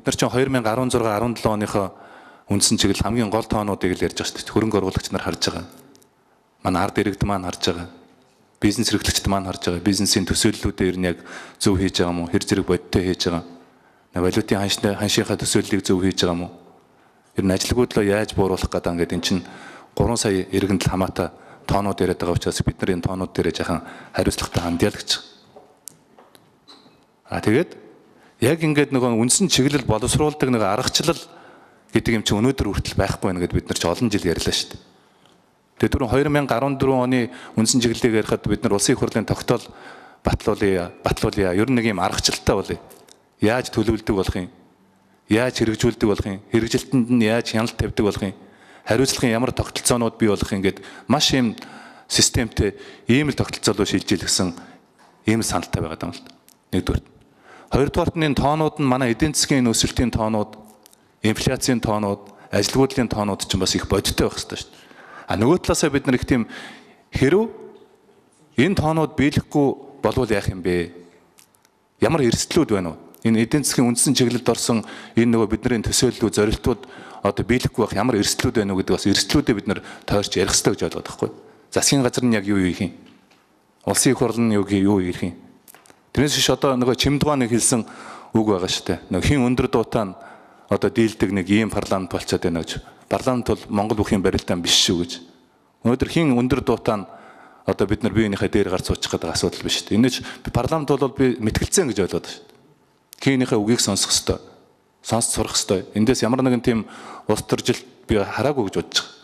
бид нар чинь 2016-17 оныхоо үндсэн чиглэл хамгийн гол тоонуудыг л ярьж байгаа шүү дээ. Хөрөнгө оруулагч нар харж байгаа. Манай ард иргэд маань харж байгаа. Бизнес эрхлэгчид маань харж байгаа. Бизнесийн төсөөллүүдээ ер нь яг зөв хийж байгаа юм уу? Хэр зэрэг бодиттой хийж байгаа. Валютын ханшийнхаа төсөөллийг зөв хийж байгаа юм уу? Ер нь ажилгүйдлөө яаж бууруулах гэдэг ингээд эн чинь 3 сая иргэнд л хамаатай тоонууд яриад байгаа учраас бид нар энэ тоонууд дээр жахан хариуцлагатай хандъя л гэж. Тэгээд яг ингээд нөгөө үндсэн чиглэл боловсруулдаг нэг аргачлал гэдэг юм чи өнөөдөр хүртэл байхгүй байна гэдээ бид нар ч олон жил ярьлаа шүү дээ. Тэгээд түрүү 2014 оны үндсэн чиглэлийг ярихад бид нар улсын их хурлын тогтоол батлуулъя. Ер нь нэг юм аргачлалтай болъё. Яаж төлөвлөдөг болох юм? Яаж хэрэгжүүлдэг болох юм? Хэрэгжилтэнд нь яаж хяналт тавьдаг болох юм? Хариуцлагын ямар тогтолцоонууд бий болох юм гээд маш юм системтэй ийм л тогтолцоолоо шилжил гэсэн ийм саналтай байгаа юм л да. Нэгдүгээр. Хоёрдугаарт нь тоонууд нь манай эдийн засгийн нөөцлөлтийн тоонууд, инфляцийн тоонууд, ажилгүйдлийн тоонууд ч бас их бодиттой байх хэрэгтэй шүү дээ. Нөгөө талаасаа бид нар их тийм хэрв энэ тоонууд биелэхгүй болвол яах юм бэ? Ямар эрсдлүүд байна вэ? Энэ эдийн засгийн үндсэн чиглэлд орсон энэ нөгөө бидний төсөөллүүд, зорилтууд одоо биелэхгүй байх ямар эрсдлүүд байна вэ гэдэг бас эрсдлүүдээ бид нар тойрч ярих хэрэгтэй гэж ойлгоод байхгүй. Засгийн газар нь яг юу хийх юм? Улсын их хурл нь юу хийх юм? Тэрнээс биш одоо нөгөө Чимдгааны хэлсэн үг байгаа шүү дээ. Нөгөө хин өндөр дуутаа нь одоо дийлдэг нэг ийм парламент болчиход байна гэж. Парламент бол Монгол бүхийн барилдаан биш шүү гэж. Өнөөдөр хин өндөр дуутаа нь одоо бид нар биенийхээ дээр гарч суучих гэдэг асуудал биш шүү дээ. Энэч парламент бол би мэтгэлцэн гэж ойлгоод шүү дээ. Хинийхээ үгийг сонсох ёстой. Сонсч сурах ёстой. Эндээс ямар нэгэн тийм улс төржилт би хараагүй гэж бодож байгаа.